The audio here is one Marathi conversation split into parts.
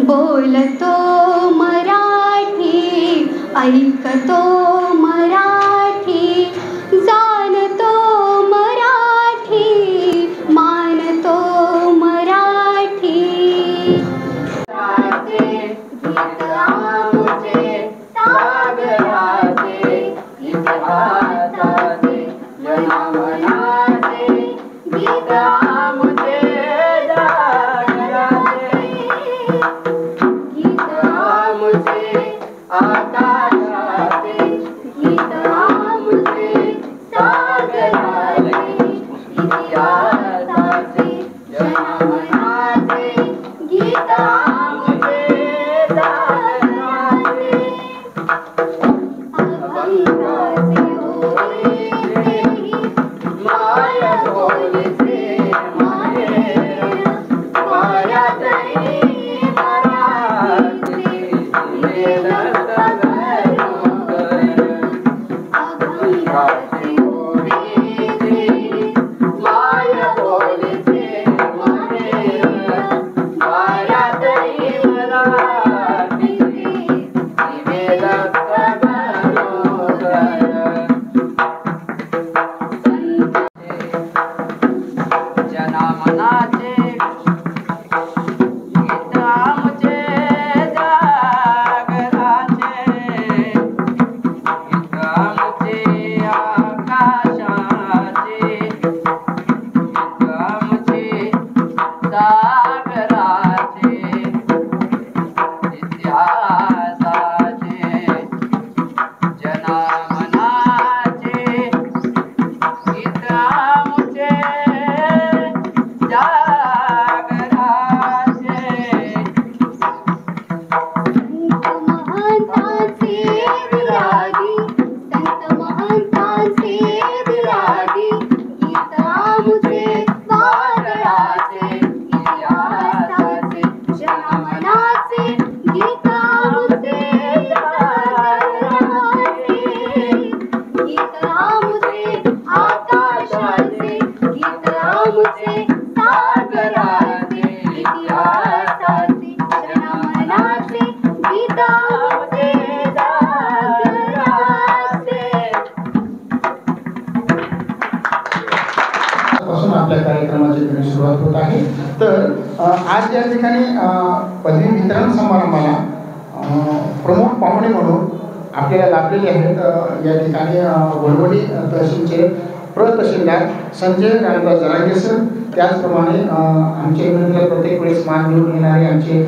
बोलतो मराठी, ऐकतो मराठी, जाणतो मराठी, मानतो मराठी। गीत आमचे सागराचे, इतिहासाचे, जनावराचे, गीत आमचे जागराचे, गीत आमचे आकाशाचे, गीत आमचे सागराचे, इतिहासाचे, जनावराचे, गीत आमचे जागराचे। अभंगाचे ओवीचे, माया बोलीचे माहेर, मायातली मराठी, वेद सगळोदर। अभंगाचे ओवीचे, माया बोलीचे माहेर, मायातली मराठी, वेद सगळोदर। जनामनाचे गीत आमचे जागराचे, गीत आमचे आकाशाचे, गीत आमचे सागराचे, इतिहासाचे, जनामनाचे, गीत आमचे जागराचे। संत महंतांचे विरागी, गीत आमचे वादळाचे, इतिहासाचे, जनामनाचे, गीत आमचे जागराचे, गीत आमचे आकाशाचे, गीत आमचे सागराचे, इतिहासाचे, जनामनाचे, गीत आमचे जागराचे। पासून आपल्या कार्यक्रमाची सुरुवात होत आहे। तर आज या ठिकाणी पदवी वितरण समारंभाला प्रमुख पाहुणे म्हणून आपल्याला लाभलेले आहेत या ठिकाणी वडवडी तहसीलचे तहसीलदार संजय रामदास जरांगे सर, त्याचप्रमाणे आमच्या विनंतीला प्रत्येक वेळेस मान घेऊन येणारे आमचे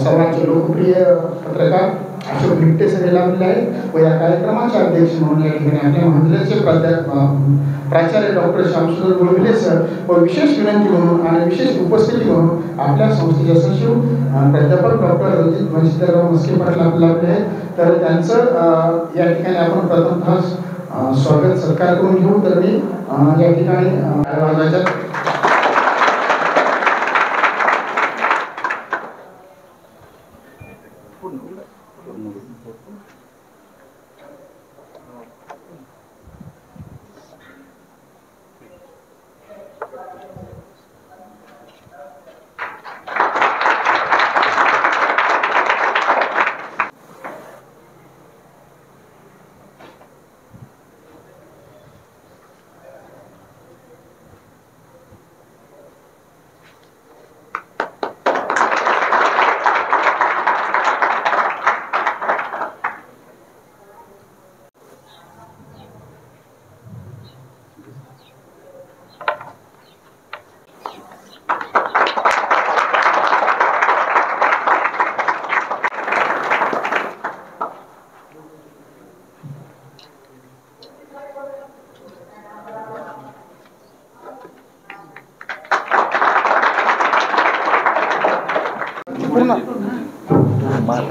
सर्वांचे लोकप्रिय पत्रकार अशोक भिट्टे सर लाभलेले आहेत व या कार्यक्रमाचे अध्यक्ष म्हणून या ठिकाणी आपल्या महाविद्यालयाचे प्राचार्य डॉक्टर श्यामसुंदर गुळविले सर व विशेष विनंती म्हणून आणि विशेष उपस्थिती म्हणून आपल्या संस्थेचे सचिव प्राध्यापक डॉक्टर रणजित मच्छिंद्रराव मस्के पाटील लाभले आहेत। तर त्यांचं या ठिकाणी आपण प्रथमतः स्वागत सत्कार करून घेऊ। तर मी या ठिकाणी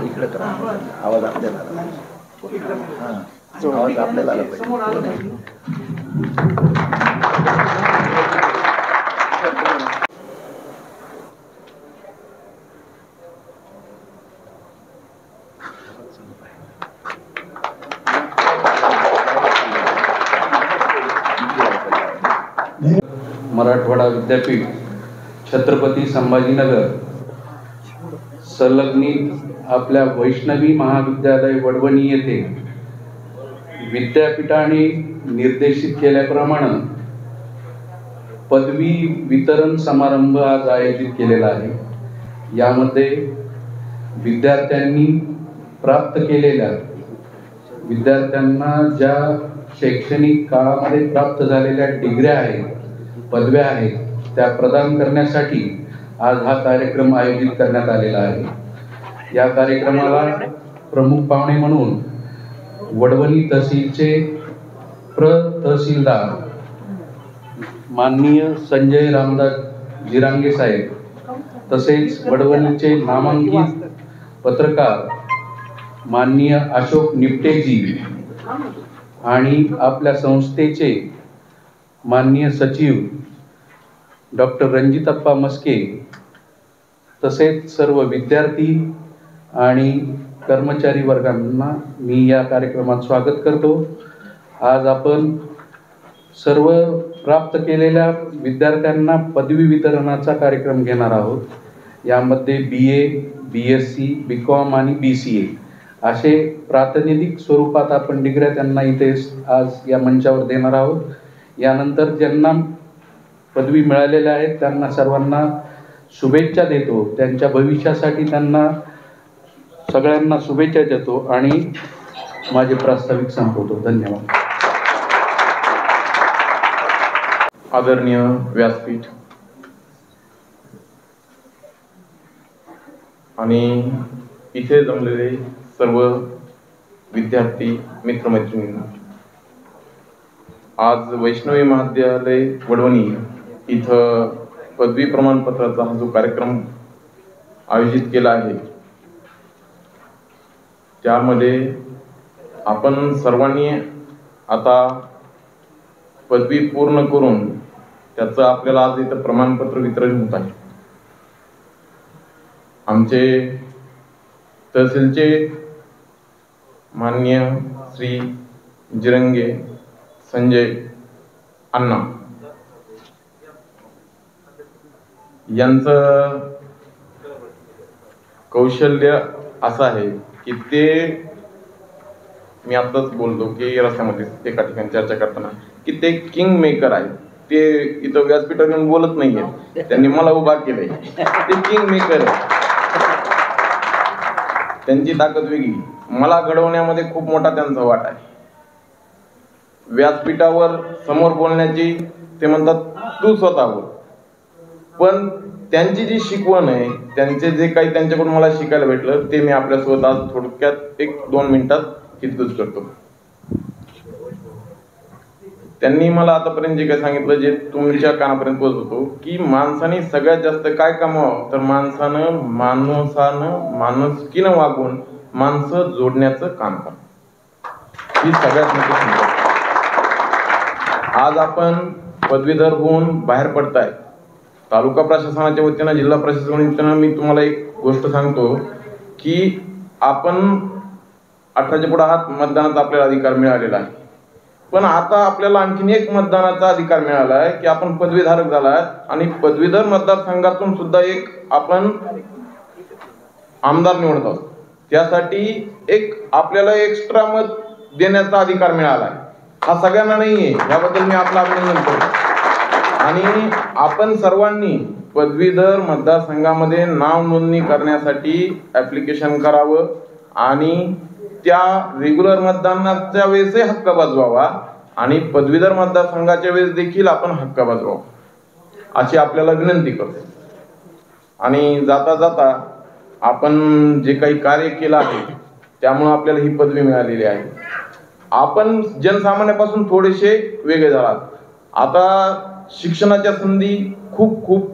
इकडे करा, आवाज आपल्याला आवाज आपल्याला आला पाहिजे। मराठवाडा विद्यापीठ, छत्रपती संभाजीनगर, संलग्नित आपल्या वैष्णवी महाविद्यालय वडवणी येथे विद्यापीठाने निर्देशित केल्याप्रमाणे पदवी वितरण समारंभ आज आयोजित केलेला आहे। यामध्ये विद्यार्थ्यांनी प्राप्त केलेल्या विद्यार्थ्यांना ज्या शैक्षणिक काळामध्ये प्राप्त झालेल्या डिग्र्या आहेत, पदव्या आहेत, त्या प्रदान करण्यासाठी आज हा कार्यक्रम आयोजित करण्यात आलेला आहे। या कार्यक्रमाला प्रमुख पाहुणे म्हणून वडवणी तहसीलचे तहसीलदार माननीय संजय रामदास जिरांगे साहेब, तसेच वडवणीचे नामांकित पत्रकार माननीय अशोक निपटेजी आणि आपल्या संस्थेचे माननीय सचिव डॉक्टर रणजितप्पा मस्के, तसेच सर्व विद्यार्थी आणि कर्मचारी वर्गांना मी या कार्यक्रमात स्वागत करतो। आज आपण सर्व प्राप्त केलेल्या विद्यार्थ्यांना पदवी वितरणाचा कार्यक्रम घेणार आहोत। यामध्ये BA, BSc, BCom आणि BCA असे प्रातिनिधिक स्वरूपात आपण डिग्र्या त्यांना इथे आज या मंचावर देणार आहोत। यानंतर ज्यांना पदवी मिळालेल्या आहेत त्यांना सर्वांना शुभेच्छा देतो, त्यांच्या भविष्यासाठी त्यांना सगळ्यांना शुभेच्छा देतो आणि माझे प्रास्ताविक संपवतो। धन्यवाद। आदरणीय व्यासपीठ आणि इथे जमलेले सर्व विद्यार्थी मित्रमैत्रिणींना, आज वैष्णवी महाविद्यालय वडवणी इथं पदवी प्रमाणपत्राचा हा जो कार्यक्रम आयोजित केला आहे, त्यामध्ये आपण सर्वांनी आता पदवी पूर्ण करून त्याचं आपल्याला आज इथं प्रमाणपत्र वितरण होत आहे। आमचे तहसीलचे माननीय श्री जिरंगे संजय अण्णा यांचं कौशल्य असं आहे की ते, मी आताच बोलतो की रस्त्यामध्ये एका ठिकाणी चर्चा करताना की ते किंग मेकर आहे। ते इथं व्यासपीठावर येऊन बोलत नाहीये, त्यांनी मला उभा केलंय, ते किंग मेकर आहे। त्यांची ताकद वेगळी, मला घडवण्यामध्ये खूप मोठा त्यांचा वाटा आहे। व्यासपीठावर समोर बोलण्याची ते म्हणतात तू स्वतः बोल, पण त्यांची जी शिकवण आहे, त्यांचे जे काही त्यांच्याकडून मला शिकायला भेटलं ते मी आपल्यासोबत आज थोडक्यात 1-2 मिनिटात हितगुज करतो। त्यांनी मला आतापर्यंत जे काही सांगितलं, जे तुमच्या कानापर्यंत पोहोचवतो की माणसाने सगळ्यात जास्त काय कमावं, तर माणसानं माणुसकीनं वागून माणसं जोडण्याचं काम करा, ही सगळ्यात मोठी संकल्पना। आज आपण पदवीधर होऊन बाहेर पडताय, तालुका प्रशासनाच्या वतीनं, जिल्हा प्रशासनाच्या वतीनं मी तुम्हाला एक गोष्ट सांगतो की आपण 18च्या पुढे आहात, मतदानाचा आपल्याला अधिकार मिळालेला आहे, पण आता आपल्याला आणखीन एक मतदानाचा अधिकार मिळाला आहे की आपण पदवीधारक झाला आहे आणि पदवीधर मतदारसंघातून सुद्धा एक आपण आमदार निवडत आहोत। त्यासाठी एक आपल्याला एक्स्ट्रा मत देण्याचा अधिकार मिळाला आहे, हा सगळ्यांना नाहीये, याबद्दल मी आपलं अभिनंदन करतो। आणि आपण सर्वांनी पदवीधर मतदारसंघामध्ये नाव नोंदणी करण्यासाठी ऍप्लिकेशन करावं आणि त्या रेग्युलर मतदानाच्या वेळेसही हक्क बजवावा आणि पदवीधर मतदारसंघाच्या वेळेस देखील आपण हक्क बजवावा, अशी आपल्याला विनंती करतो। आणि जाता जाता आपण जे काही कार्य केलं आहे त्यामुळे आपल्याला ही पदवी मिळालेली आहे। आपण जनसामान्यापासून थोडेसे वेगळे झालात, आता शिक्षणाच्या संधी खूप खूप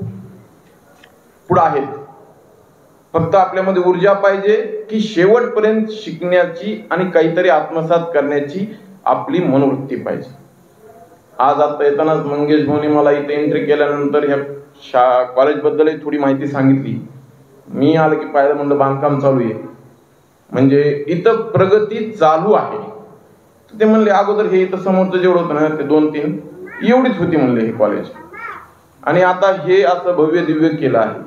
पुढे आहेत, फक्त आपल्यामध्ये ऊर्जा पाहिजे की शेवटपर्यंत शिकण्याची आणि काहीतरी आत्मसात करण्याची आपली मनोवृत्ती पाहिजे। आज आता येतानाच मंगेश भाऊनी मला इथे एंट्री केल्यानंतर ह्या कॉलेजबद्दल थोडी माहिती सांगितली। मी आलं की पाहिलं, म्हणलं बांधकाम चालू आहे, म्हणजे इथं प्रगती चालू आहे। ते म्हणले अगोदर हे इथं समोरचं जेवढं होतं ना ते 2-3 एवढीच होती म्हणले हे कॉलेज, आणि आता हे असं भव्य दिव्य केलं आहे।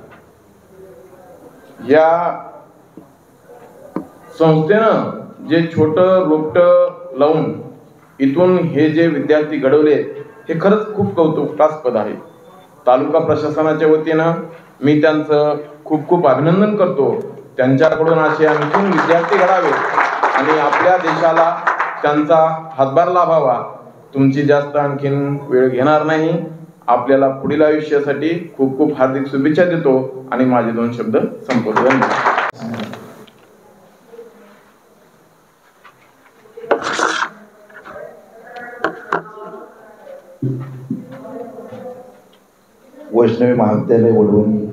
या संस्थेनं जे छोटं रोपटं लावून इथून हे जे विद्यार्थी घडवले हे खरंच खूप कौतुकास्पद आहे. तालुका प्रशासनाच्या वतीनं मी त्यांचं खूप खूप अभिनंदन करतो. त्यांच्याकडून असे आणखीन विद्यार्थी घडावे आणि आपल्या देशाला त्यांचा हातभार लाभावा. तुमची जास्त आणखीन वेळ घेणार नाही. आपल्याला पुढील आयुष्यासाठी खूप खूप हार्दिक शुभेच्छा देतो आणि माझे 2 शब्द संपवतो. धन्यवाद. वैष्णवी महाविद्यालय वडवणी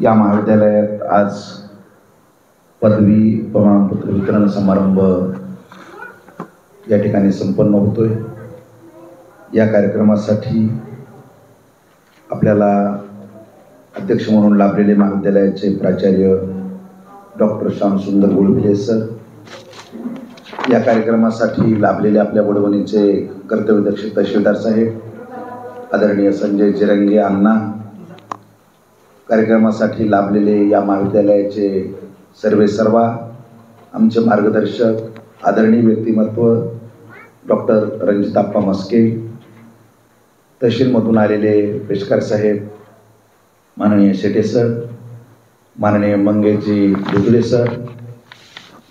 या महाविद्यालयात आज पदवी प्रमाणपत्र वितरण समारंभ या ठिकाणी संपन्न होतोय. या कार्यक्रमासाठी आपल्याला अध्यक्ष म्हणून लाभलेले महाविद्यालयाचे प्राचार्य डॉक्टर श्यामसुंदर गुळबिले सर, या कार्यक्रमासाठी लाभलेले आपल्या वडवणीचे कर्तव्यदक्ष तहसीलदार साहेब आदरणीय संजय जिरंगे अण्णा, कार्यक्रमासाठी लाभलेले या महाविद्यालयाचे सर्वेसर्वा, आमचे मार्गदर्शक आदरणीय व्यक्तिमत्व डॉक्टर रणजिताप्पा मस्के, तहसीलमधून आलेले पेशकार साहेब माननीय शेटे सर, माननीय मंगेशजी दुधळे सर,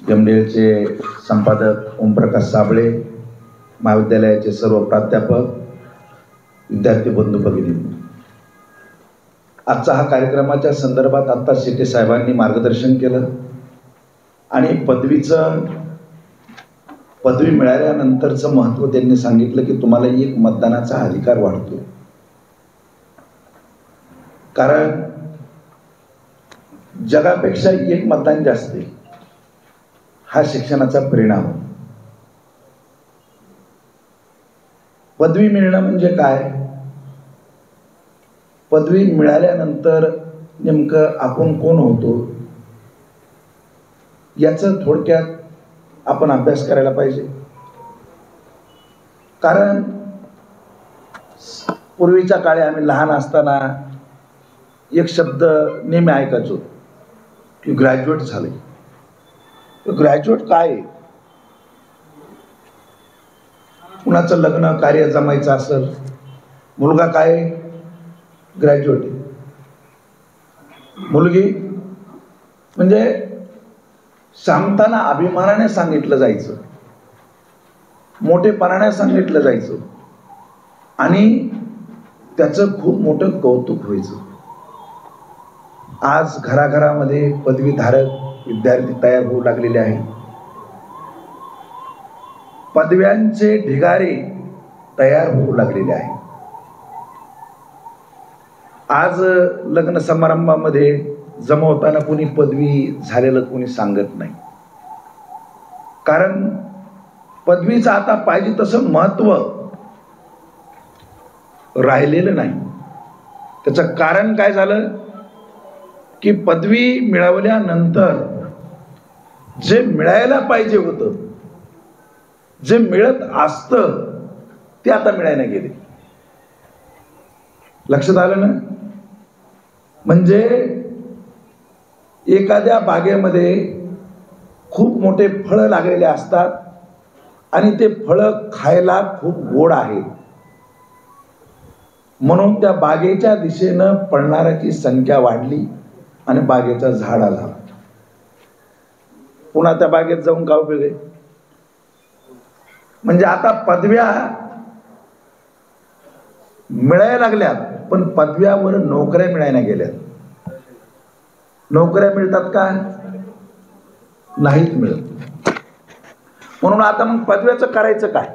जमडेलचे संपादक ओमप्रकाश साबळे, महाविद्यालयाचे सर्व प्राध्यापक, विद्यार्थी बंधू भगिनी, आजचा हा कार्यक्रमाच्या संदर्भात आत्ता शेटे साहेबांनी मार्गदर्शन केलं आणि पदवी मिळाल्यानंतरचं महत्त्व त्यांनी सांगितलं की तुम्हाला एक मतदानाचा अधिकार वाढतो. कारण जगापेक्षा एक मतदान जास्त आहे, हा शिक्षणाचा परिणाम. पदवी मिळणं म्हणजे काय? पदवी मिळाल्यानंतर नेमकं आपण कोण होतो याचं थोडक्यात आपण अभ्यास करायला पाहिजे. कारण पूर्वीच्या काळी आम्ही लहान असताना एक शब्द नेहमी ऐकायचो की ग्रॅज्युएट झाले. ग्रॅज्युएट काय आहे? कुणाचं लग्न कार्य जमायचं असेल, मुलगा काय ग्रॅज्युएट, मुलगी म्हणजे सांगताना अभिमानाने सांगितलं जायचं, मोठेपणाने सांगितलं जायचं आणि त्याचं खूप मोठं कौतुक व्हायचं. आज घराघरामध्ये पदवीधारक विद्यार्थी तयार होऊ लागलेले आहेत. पदव्यांचे ढिगारे तयार होऊ लागलेले आहेत. आज लग्न समारंभामध्ये जमवताना कोणी पदवी झालेलं कोणी सांगत नाही. कारण पदवीचं आता पाहिजे तसं महत्त्व राहिलेलं नाही. त्याचं कारण काय झालं की पदवी मिळवल्यानंतर जे मिळायला पाहिजे होतं, जे मिळत असतं ते आता मिळायला गेले. लक्षात आलं ना? म्हणजे एखाद्या बागेमध्ये खूप मोठे फळं लागलेले असतात आणि ते फळं खायला खूप गोड आहेत, म्हणून त्या बागेच्या दिशेनं पळणाऱ्याची संख्या वाढली आणि बागेचा झाड आला. पुन्हा त्या बागेत जाऊन का उपयोग आहे? म्हणजे आता पदव्या मिळायला लागल्यात, पण पदव्यावर नोकऱ्या मिळायला गेल्यात. नोकऱ्या मिळतात का? नाहीत मिळत. म्हणून आता मग पदव्याचं करायचं काय?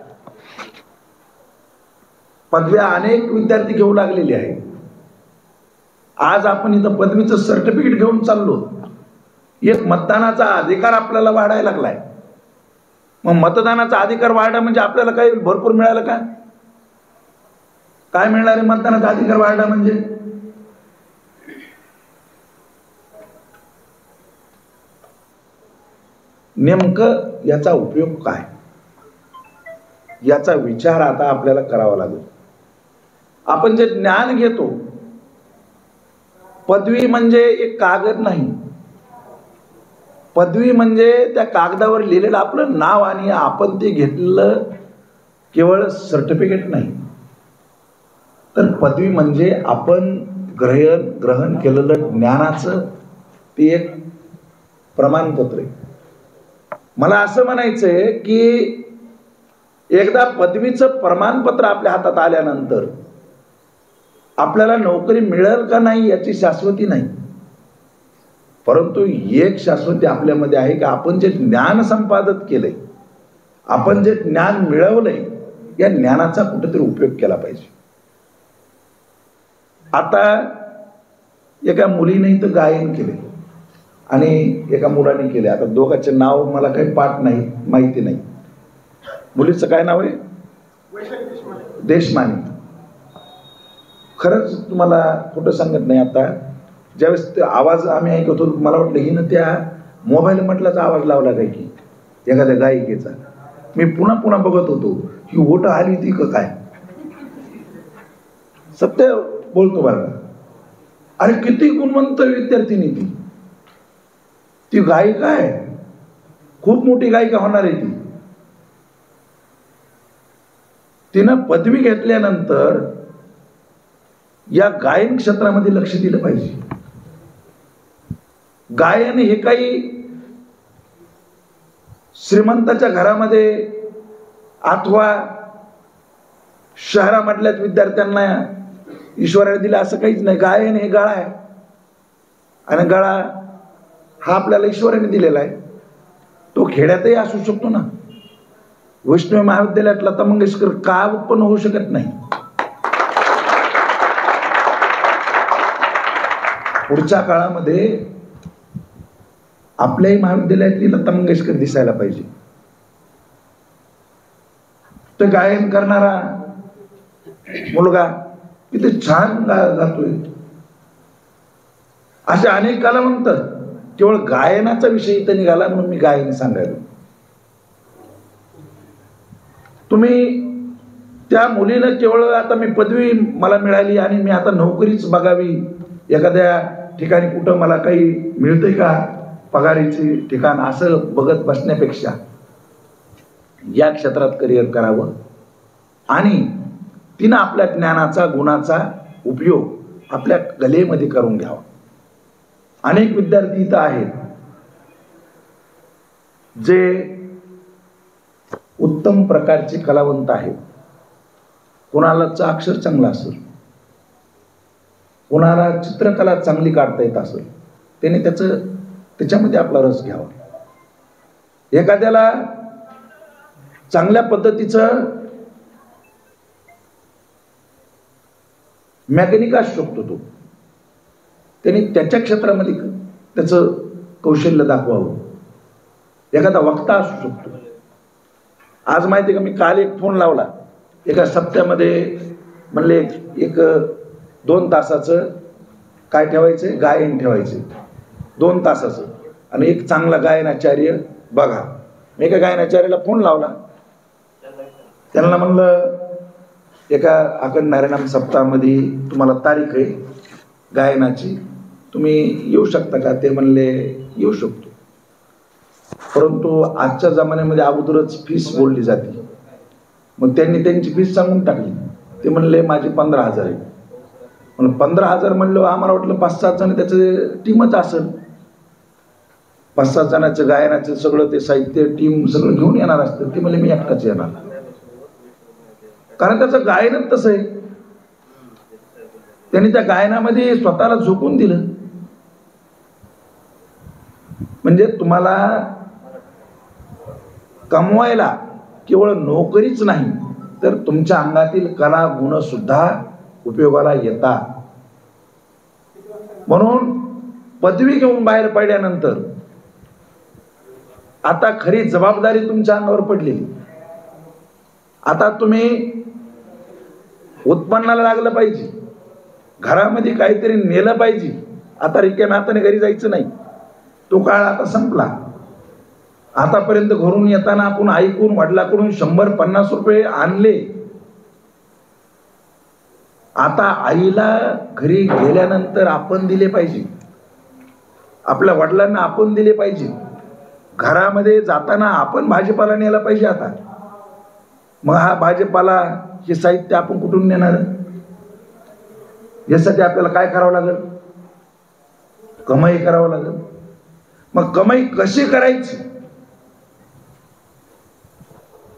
पदव्या अनेक विद्यार्थी घेऊ लागलेले आहेत. आज आपण इथं पदवीचं सर्टिफिकेट घेऊन चाललो. एक मतदानाचा अधिकार आपल्याला वाढायला लागलाय. मग मतदानाचा अधिकार वाढला म्हणजे आपल्याला काही भरपूर मिळालं का? काय मिळणार आहे मतदानाचा अधिकार वाढला म्हणजे? नेमकं याचा उपयोग काय, याचा विचार आता आपल्याला करावा लागेल. आपण जे ज्ञान घेतो पदवी म्हणजे एक कागद नाही. पदवी म्हणजे त्या कागदावर लिहिलेलं आपलं नाव आणि आपण ते घेतलेलं केवळ सर्टिफिकेट नाही. तर पदवी म्हणजे आपण ग्रहण केलेलं ज्ञानाचं ते एक प्रमाणपत्र आहे. मला असं म्हणायचंय की एकदा पदवीचं प्रमाणपत्र आपल्या हातात आल्यानंतर आपल्याला नोकरी मिळेल का नाही याची शाश्वती नाही. परंतु एक शाश्वती आपल्यामध्ये आहे की आपण जे ज्ञान संपादित केलंय, आपण जे ज्ञान मिळवलंय, या ज्ञानाचा कुठेतरी उपयोग केला पाहिजे. आता एका मुलीने इथं गायन केले आणि एका मुलाने केले. आता दोघांचे नाव मला काही पाठ नाही, माहिती नाही. मुलीचं काय नाव आहे? देशमाने. खरंच तुम्हाला खोटं सांगत नाही, आता ज्यावेळेस ते आवाज आम्ही ऐकत होतो मला वाटलं हिनं त्या मोबाईल म्हटलाच आवाज लावला काय की एखाद्या गायिकेचा. मी पुन्हा पुन्हा बघत होतो ही ओट आली ती का काय. सत्य बोलतो बरं. अरे किती गुणवंत विद्यार्थिनी ती गायिका आहे, खूप मोठी गायिका होणार आहे ती. तिनं पदवी घेतल्यानंतर या गायन क्षेत्रामध्ये लक्ष दिलं पाहिजे. गायन हे काही श्रीमंताच्या घरामध्ये अथवा शहरामधल्या विद्यार्थ्यांना ईश्वराने दिलं असं काहीच नाही. गायन हे गळा आहे आणि गळा हा आपल्याला ईश्वराने दिलेला आहे. तो खेड्यातही असू शकतो ना. वैष्णव महाविद्यालयात लता मंगेशकर का उत्पन्न होऊ शकत नाही? पुढच्या काळामध्ये आपल्याही महाविद्यालयातली लता मंगेशकर दिसायला पाहिजे. तो गायन करणारा मुलगा किती छान गातोय. असे अनेक कलावंत. केवळ गायनाचा विषय इथं निघाला म्हणून मी गायन सांगायला. तुम्ही त्या मुलीला केवळ आता मी पदवी मला मिळाली आणि मी आता नोकरीच बघावी, एखाद्या ठिकाणी कुठं मला काही मिळतंय का पगारीचे ठिकाण असं बघत बसण्यापेक्षा या क्षेत्रात करिअर करावं आणि तिनं आपल्या ज्ञानाचा गुणाचा उपयोग आपल्या कलेमध्ये करून घ्यावा. अनेक विद्यार्थी इथं आहेत जे उत्तम प्रकारचे कलावंत आहेत. कोणालाच अक्षर चांगलं असेल, कोणाला चित्रकला चांगली काढता येत असेल, त्याने त्याच्यामध्ये आपला रस घ्यावा. एखाद्याला चांगल्या पद्धतीचं मेकॅनिक असू शकतो, तो त्यांनी त्याच्या क्षेत्रामध्ये त्याचं कौशल्य दाखवावं. एखादा वक्ता असू शकतो. आज माहिती का, मी काल एक फोन लावला एका सप्त्यामध्ये म्हणले 1-2 तासाचं काय ठेवायचं, गायन ठेवायचं 2 तासाचं आणि एक चांगला गायनाचार्य बघा. मी एका गायनाचार्याला फोन लावला. त्यांना म्हणलं एका अखंड नारायण सप्ताहामध्ये तुम्हाला तारीख आहे गायनाची, तुम्ही येऊ शकता का? ते म्हणले येऊ शकतो, परंतु आजच्या जमान्यामध्ये अगोदरच फीस बोलली जाते. मग त्यांनी त्यांची फीस सांगून टाकली. ते म्हणले माझी 15,000 आहे. म्हणून 15,000 म्हणलं आम्हाला वाटलं 5-7 जण त्याचं टीमच असेल. 5-7 जणांचं गायनाचं सगळं ते साहित्य टीम सगळं घेऊन येणार असतं. ते म्हणले मी एकटाच येणार, कारण त्याचं गायनच तसं आहे. त्यांनी त्या गायनामध्ये स्वतःला झोकून दिलं. म्हणजे तुम्हाला कमवायला केवळ नोकरीच नाही तर तुमच्या अंगातील कला गुण सुद्धा उपयोगाला येतात. म्हणून पदवी घेऊन बाहेर पडल्यानंतर आता खरी जबाबदारी तुमच्या अंगावर पडलेली. आता तुम्ही उत्पन्नाला लागलं पाहिजे, घरामध्ये काहीतरी नेलं पाहिजे. आता रिकाम्या हाताने घरी जायचं नाही. तो काळ आता संपला. आतापर्यंत घरून येताना आपण ऐकून वडिलाकडून 100-50 रुपये आणले आता आईला घरी गेल्यानंतर आपण दिले पाहिजे, आपल्या वडिलांना आपण दिले पाहिजे, घरामध्ये जाताना आपण भाजीपाला नेला पाहिजे. आता मग हा भाजीपाला हे साहित्य आपण कुठून नेणार? यासाठी आपल्याला काय करावं लागेल? कमाई करावं लागेल. मग कमाई कशी करायची,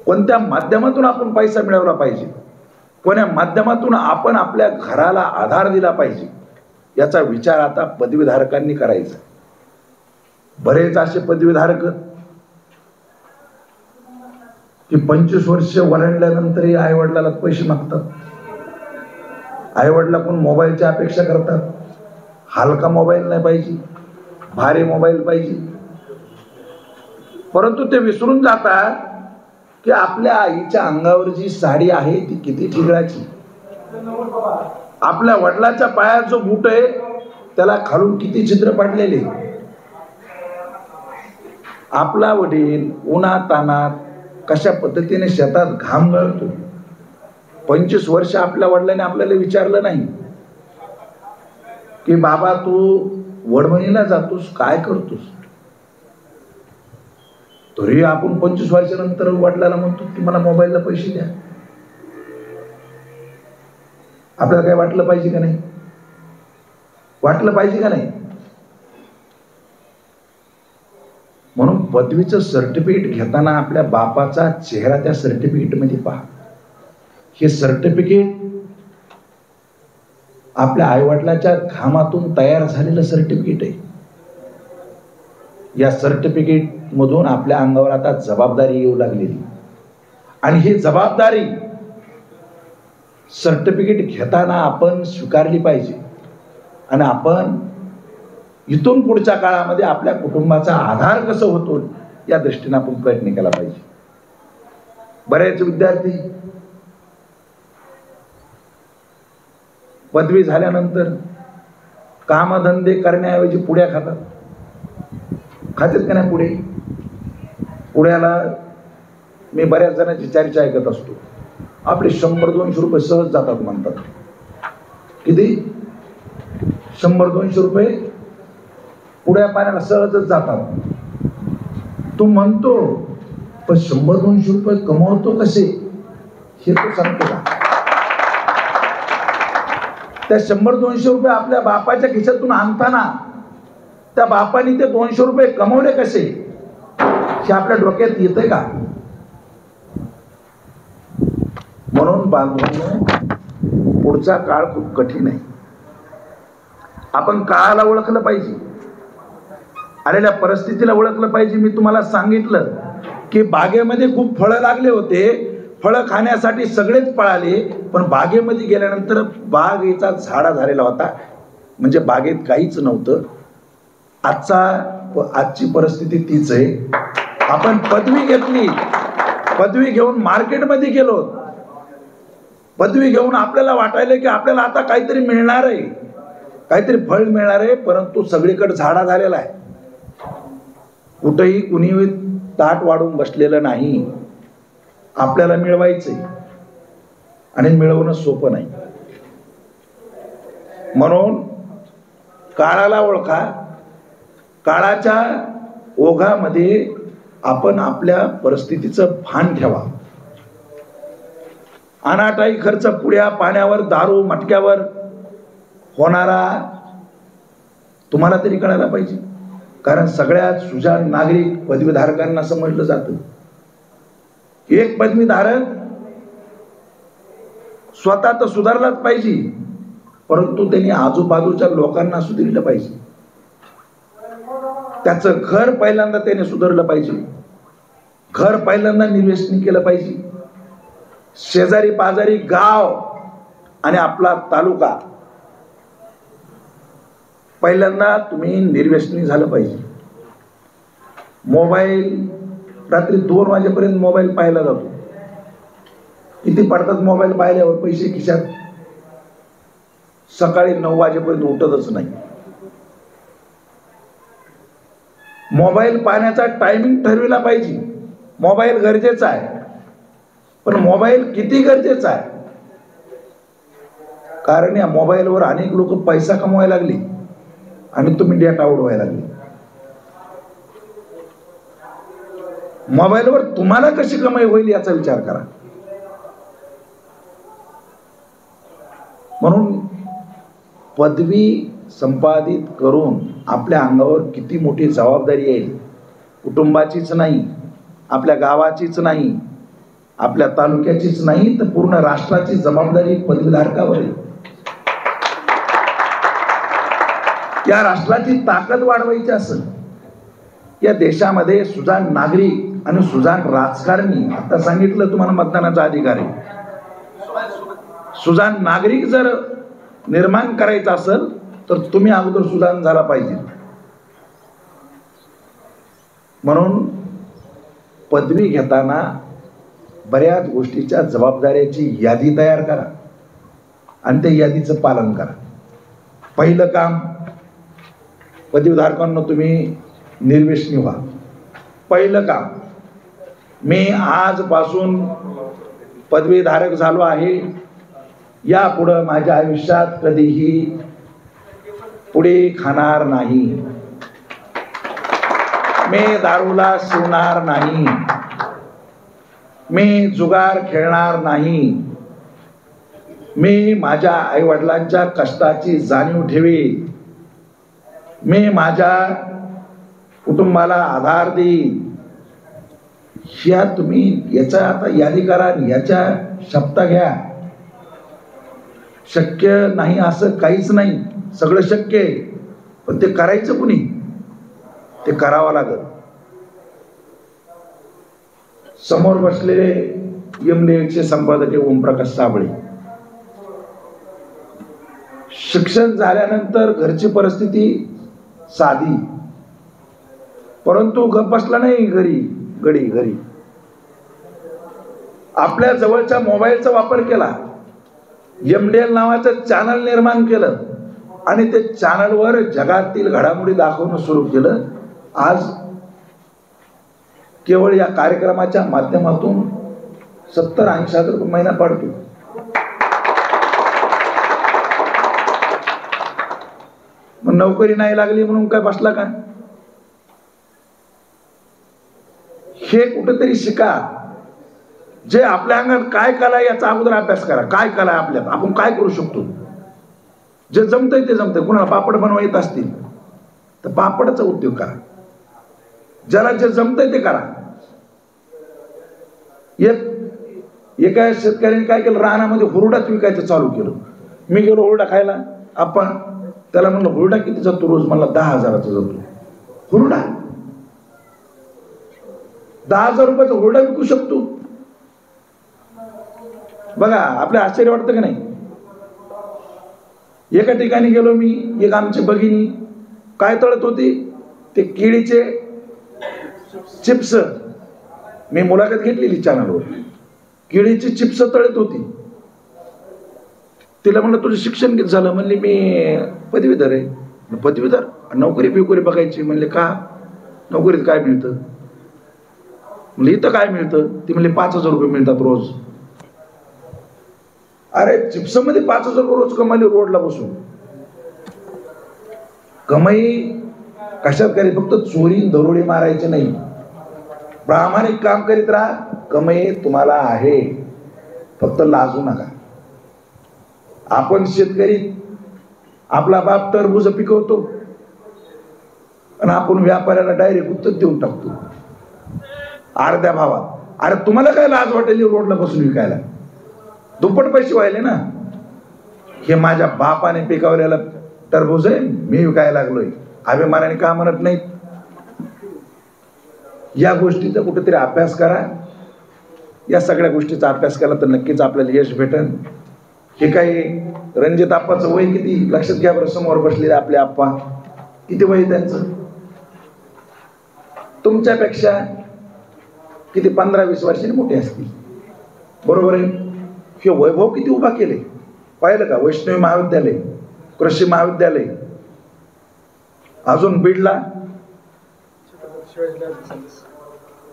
कोणत्या माध्यमातून आपण पैसा मिळवला पाहिजे, कोण्या माध्यमातून आपण आपल्या घराला आधार दिला पाहिजे, याचा विचार आता पदवीधारकांनी करायचा. बरेच असे पदवीधारक की 25 वर्ष वळल्यानंतरही आई वडिलाला पैसे मागतात. आई वडिलांकडून मोबाईलची अपेक्षा करतात. हलका मोबाईल नाही पाहिजे, भारी मोबाईल पाहिजे. परंतु ते विसरून जातात की आपल्या आईच्या अंगावर जी साडी आहे ती किती ठिगळाची, आपल्या वडिलाच्या पायात जो बूट आहे त्याला खालून किती छिद्र पाडलेले. आपला वडील उन्हात तानात कशा पद्धतीने शेतात घाम गळतो. 25 वर्ष आपल्या वडिलांनी आपल्याला विचारलं नाही की बाबा तू वडवणीला जातोस, काय करतोस? तरी आपण 25 वर्षानंतर वडिलाला म्हणतो की मला मोबाईलला पैसे द्या. आपल्याला काय वाटलं पाहिजे का नाही? वाटलं पाहिजे का नाही? म्हणून पदवीचं सर्टिफिकेट घेताना आपल्या बापाचा चेहरा त्या सर्टिफिकेट मध्ये पहा. हे सर्टिफिकेट आपल्या आईवडिलाच्या घामातून तयार झालेलं सर्टिफिकेट आहे. या सर्टिफिकेट मधून आपल्या अंगावर आता जबाबदारी येऊ लागलेली, आणि ही जबाबदारी सर्टिफिकेट घेताना आपण स्वीकारली पाहिजे. आणि आपण इथून पुढच्या काळामध्ये आपल्या कुटुंबाचा आधार कसं होतो या दृष्टीने आपण प्रयत्न केला पाहिजे. बरेच विद्यार्थी पदवी झाल्यानंतर कामधंदे करण्याऐवजी पुड्या खातात. खातात का नाही पुढे? पुण्याला मी बऱ्याच जणांची चर्चा ऐकत असतो. आपले 100-200 रुपये सहज जातात म्हणतात. किती? 100-200 रुपये पुड्या पाण्याला सहजच जातात. तू म्हणतो पण 100-200 रुपये कमवतो कसे हे तू सांगतो का? त्या 100-200 रुपये आपल्या बापाच्या खिशातून आणताना त्या बापाने ते 200 रुपये कमवले कसे हे आपल्या डोक्यात येते का? म्हणून बांधवांनो, पुढचा काळ खूप कठीण आहे. आपण काळाला ओळखलं पाहिजे, आलेल्या परिस्थितीला ओळखलं पाहिजे. मी तुम्हाला सांगितलं की बागेमध्ये खूप फळं लागले होते, फळं खाण्यासाठी सगळेच पळाले, पण बागेमध्ये गेल्यानंतर बागेचा झाडा झालेला होता, म्हणजे बागेत काहीच नव्हतं. आजची परिस्थिती तीच आहे. आपण पदवी घेतली, पदवी घेऊन मार्केटमध्ये गेलो, पदवी घेऊन आपल्याला वाटायला की आपल्याला आता काहीतरी मिळणार आहे, काहीतरी फळ मिळणार आहे, परंतु सगळीकडे झाडा झालेला आहे. कुठेही कुणी ताट वाढून बसलेलं नाही. आपल्याला मिळवायचंय आणि मिळवणं सोपं नाही. म्हणून काळाला ओळखा, काळाच्या ओघामध्ये आपण आपल्या परिस्थितीचं भान ठेवा. अनाठाई खर्च पुड्या पाण्यावर, दारू मटक्यावर होणारा तुम्हाला तरी कळायला पाहिजे. कारण सगळ्यात सुजाण नागरिक पदवीधारकांना समजलं जातं. एक पदवीधारक स्वतः तर सुधारलाच पाहिजे, परंतु त्यांनी आजूबाजूच्या लोकांना सुधारलं पाहिजे. त्याचं घर पहिल्यांदा त्याने सुधारलं पाहिजे, घर पहिल्यांदा निर्व्यसनी केलं पाहिजे. शेजारी पाजारी गाव आणि आपला तालुका पहिल्यांदा तुम्ही निर्व्यसनी झालं पाहिजे. मोबाईल रात्री 2 वाजेपर्यंत मोबाईल पाहायला जातो. किती पडतात मोबाईल पाहिल्यावर पैसे खिशात? सकाळी 9 वाजेपर्यंत उठतच नाही. मोबाईल पाहण्याचा टायमिंग ठरविला पाहिजे. मोबाईल गरजेचा आहे, पण मोबाईल किती गरजेचा आहे? कारण या मोबाईलवर अनेक लोक पैसा कमवायला लागले आणि तुम्ही डेटा उडवायला लागले. मोबाईलवर तुम्हाला कशी कमाई होईल याचा विचार करा. म्हणून पदवी संपादित करून आपल्या अंगावर किती मोठी जबाबदारी येईल. कुटुंबाचीच नाही, आपल्या गावाचीच नाही, आपल्या तालुक्याचीच नाही, तर पूर्ण राष्ट्राची जबाबदारी पदवीधारकावर आहे. या राष्ट्राची ताकद वाढवायची असेल, या देशामध्ये सुजाण नागरिक आणि सुजाण राजकारणी, आता सांगितलं तुम्हाला मतदानाचा अधिकार आहे, सुजाण नागरिक जर निर्माण करायचा असेल तर तुम्ही अगोदर सुजाण झाला पाहिजे. म्हणून पदवी घेताना बऱ्याच गोष्टीच्या जबाबदाऱ्याची यादी तयार करा आणि त्या यादीचं पालन करा. पहिलं काम, पदवीधारकांना तुम्ही निर्व्यसनी व्हा. पहिलं काम, मी आजपासून पदवीधारक झालो आहे, यापुढं माझ्या आयुष्यात कधीही पुढे खाणार नाही, मी दारूला शिवणार नाही, मी जुगार खेळणार नाही, मी माझ्या आईवडिलांच्या कष्टाची जाणीव ठेवी, मी माझ्या कुटुंबाला आधार देईन. ह्या तुम्ही याचा आता यादी करा, याच्या शपथा घ्या. शक्य नाही असं काहीच नाही, सगळं शक्य आहे, पण ते करायचं कुणी, ते करावं लागत. समोर बसलेले MDAचे संपादक ओमप्रकाश साबळे, शिक्षण झाल्यानंतर घरची परिस्थिती साधी, परंतु गप बसला नाही घरी आपल्या जवळच्या मोबाईलचा वापर केला, MDL नावाचं चॅनल निर्माण केलं आणि ते चॅनलवर जगातील घडामोडी दाखवणं सुरू केलं. आज केवळ या कार्यक्रमाच्या माध्यमातून 70-80 रुपये महिना पडतो. मग नोकरी नाही लागली म्हणून काय बसला का? हे कुठेतरी शिका. जे आपल्या अंगात काय कला आहे याचा अगोदर अभ्यास करा. काय कला आहे आपल्यात, आपण काय करू शकतो. जे जमतंय ते जमतंय. कुणाला पापड बनवा येत असतील तर पापडचा उद्योग करा. ज्याला जे जमतंय ते करा. एका शेतकऱ्याने काय केलं, रानामध्ये हुरडाच विकायचं चालू केलं. मी गेलो हुरडा खायला, आपण त्याला म्हणलं हुरडा किती जातो रोज? म्हणला 10,000चा जातो. हुरडा 10,000 रुपयाचा हुरडा विकू शकतो. बघा, आपल्या आश्चर्य वाटतं का नाही? एका ठिकाणी गेलो मी, एक आमची भगिनी काय तळत होती, ते केळीचे चिप्स. मी मुलाखत घेतलेली चॅनलवर. केळीची चिप्स तळत होती. तिला म्हणलं तुझं शिक्षण किती झालं? म्हणले मी पदवीधर आहे. पदवीधर, नोकरी बिकोरी बघायची. म्हणले का? नोकरीत काय मिळतं? म्हणले इथं काय मिळतं? ती म्हणले 5,000 रुपये मिळतात रोज. अरे चिप्स मध्ये 5,000 रोज कमाली रोडला बसून. कमाई कशात करी? फक्त चोरी दरोडे मारायचे नाही, प्रामाणिक काम करीत राहा. कमाई तुम्हाला आहे, फक्त लाजू नका. आपण शेतकरी, आपला बाप टरबूज पिकवतो आणि आपण व्यापाऱ्याला डायरेक्ट उत्तर देऊन टाकतो अर्ध्या भावात. अरे तुम्हाला काय लाज वाटेल रोडला बसून विकायला? दुप्पट पैसे व्हायले ना. हे माझ्या बापाने पिकवलेला टरबूज आहे, मी विकायला लागलोय. अभिमानाने का म्हणत नाहीत? या गोष्टीचा कुठेतरी अभ्यास करा. या सगळ्या गोष्टीचा अभ्यास केला तर नक्कीच आपल्याला यश भेटेल. हे काही रणजित आप्पाचं वय किती लक्षात घ्या बरं. समोर बसलेले आपले आप्पा, किती वय त्यांचं? तुमच्यापेक्षा किती 15-20 वर्षांनी मोठे असतील, बरोबर आहे? हे वैभव किती उभा केले पाहिलं का? वैष्णवी महाविद्यालय, कृषी महाविद्यालय, अजून बीडला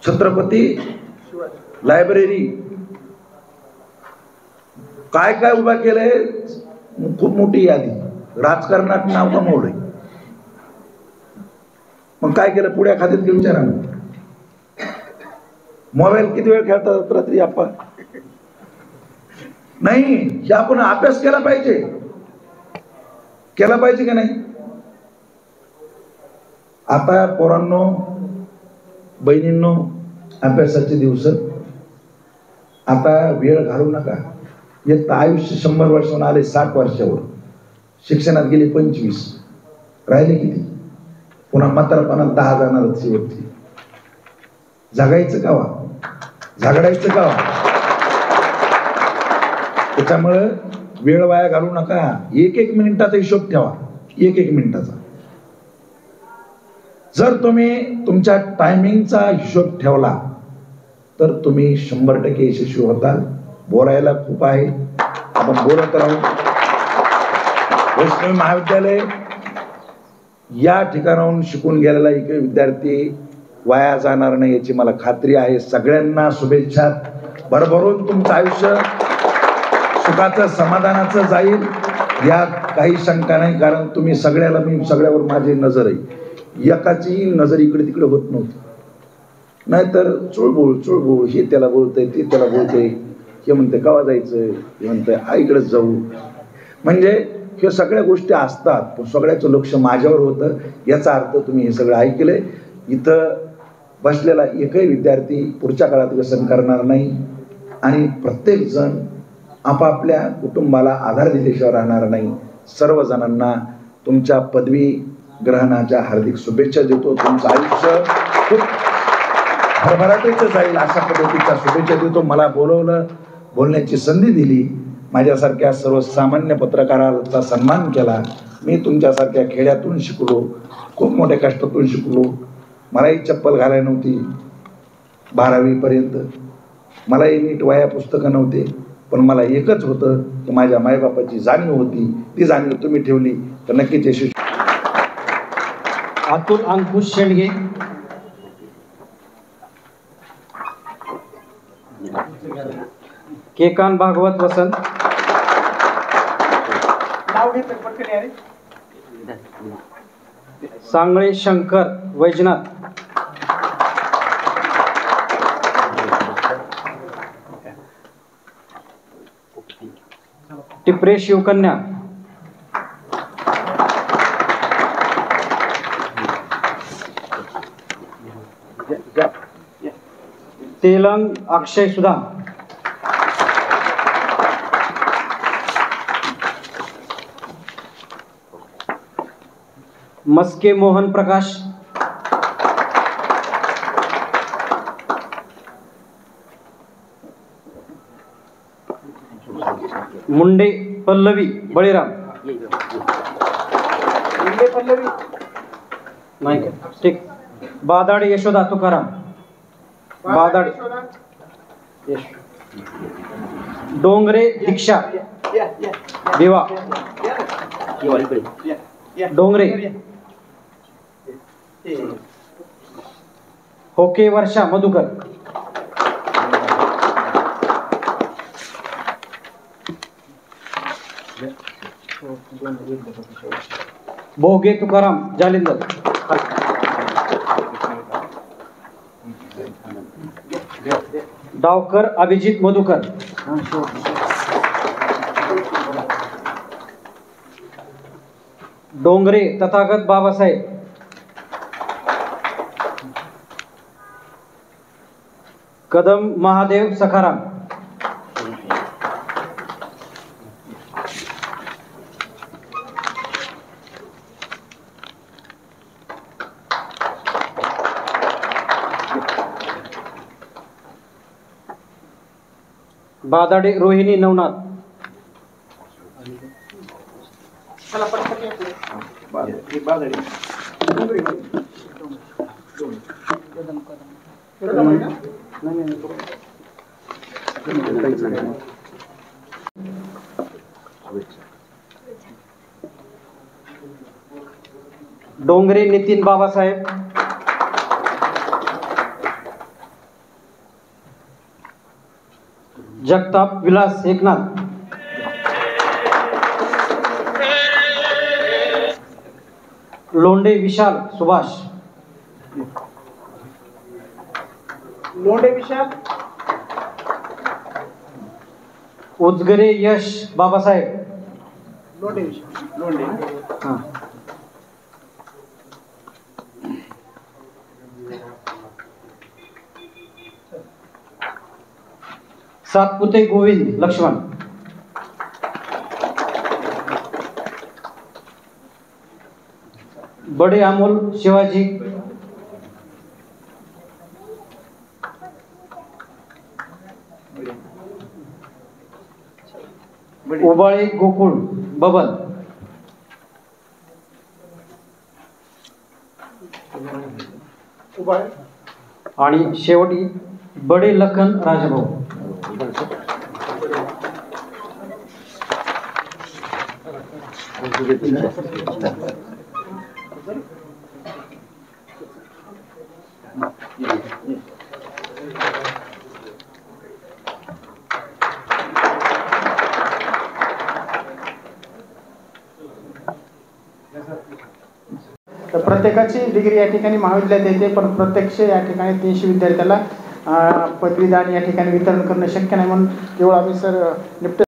छत्रपती लायब्ररी, काय काय उभा केलंय. खूप मोठी यादी, राजकारणात नाव कमवलंय. मग काय केलं? पुढ्या खात्यात घेऊन विचारा. मोबाईल किती वेळ खेळतात रात्री आपण? नाही, हे आपण अभ्यास केला पाहिजे. केला पाहिजे की नाही? आता पोरांनो, बहिणींनो, अभ्यासाचे दिवस. आता वेळ घालू नका. एक तर आयुष्य 100 वर्षांवर आले, 60 वर्षावर. शिक्षणात गेले 25, राहिले किती? पुन्हा म्हातारपणात 10 जाणार शेवटची. जगायचं कावा? झगडायचं कावा? त्याच्यामुळं वेळ वाया घालू नका. एक मिनिटाचा हिशोब ठेवा, एक मिनिटाचा. जर तुम्ही तुमच्या टायमिंगचा हिशोब ठेवला तर तुम्ही 100% यशस्वी होताल. बोलायला खूप आहे, आपण बोलत राहू. वैष्णवी महाविद्यालय या ठिकाणाहून शिकून गेलेला एक विद्यार्थी वाया जाणार नाही याची मला खात्री आहे. सगळ्यांना शुभेच्छा. भरभरून तुमचं आयुष्य सुखाचं, समाधानाचं जाईल, यात काही शंका नाही. कारण तुम्ही सगळ्याला, मी सगळ्यावर माझी नजर आहे. एकाची नजर इकडे तिकडे होत नव्हती. नाहीतर चुळबुळ, हे त्याला बोलतंय, ते त्याला बोलतंय, हे म्हणते केव्हा जायचं, हे म्हणतंय आईकडेच जाऊ. म्हणजे हे सगळ्या गोष्टी असतात, पण सगळ्याचं लक्ष माझ्यावर होतं. याचा अर्थ तुम्ही हे सगळं ऐकलंय. इथं बसलेला एकही विद्यार्थी पुढच्या काळात व्यसन करणार नाही आणि प्रत्येक जण आपापल्या कुटुंबाला आधार दिल्याशिवाय राहणार नाही. सर्व जणांना तुमच्या पदवी ग्रहणाच्या हार्दिक शुभेच्छा देतो. तुमचं आयुष्य खूप भरभराटीचं जाईल अशा पद्धतीच्या शुभेच्छा देतो. मला बोलवलं, बोलण्याची संधी दिली, माझ्यासारख्या सर्वसामान्य पत्रकाराचा सन्मान केला. मी तुमच्यासारख्या खेड्यातून शिकलो, खूप मोठ्या कष्टातून शिकलो. मलाही चप्पल घालायला नव्हती 12वीपर्यंत. मलाही नीट वह्या पुस्तकं नव्हते. पण मला एकच होतं की माझ्या मायबापाची जाणीव होती. ती जाणीव तुम्ही ठेवली तर नक्कीच यशस्वी. अतुल अंकुश शेंडगे, केकान भागवत वसंत, सांगळे शंकर वैजनाथ, टिपरे शिवकन्या, तेलंग अक्षय सुधा, मस्के मोहन प्रकाश, मुंडे पल्लवी बळीराम, नाही का? ठीक. बादाडे यशोदा तुकाराम, बादाडे डोंगरे दीक्षा दिवा, डोंगरे होके वर्षा मधुकर, भोगे तुकाराम जालिंदर, डावकर अभिजित मधुकर, डोंगरे तथागत बाबासाहेब, कदम महादेव सखाराम, बादाडे रोहिणी नवनाथ, डोंगरे नितीन बाबासाहेब, जगताप विलास एकनाथ, लोंढे विशाल सुभाष. लोंढे विशाल. उजगरे यश बाबासाहेब. लोंढे विशाल. लोंढे. हां. सातपुते गोविंद लक्ष्मण. बडे अमोल शिवाजी. उबाळे गोकुळ बबन. उबाळे. आणि शेवटी बडे लखन राजभाऊ. तर प्रत्येकाची डिग्री या ठिकाणी महाविद्यालयात येते, पण प्रत्यक्ष या ठिकाणी 300 विद्यार्थ्याला पदवीदान या ठिकाणी वितरण करणं शक्य नाही, म्हणून केवळ आम्ही सर निपट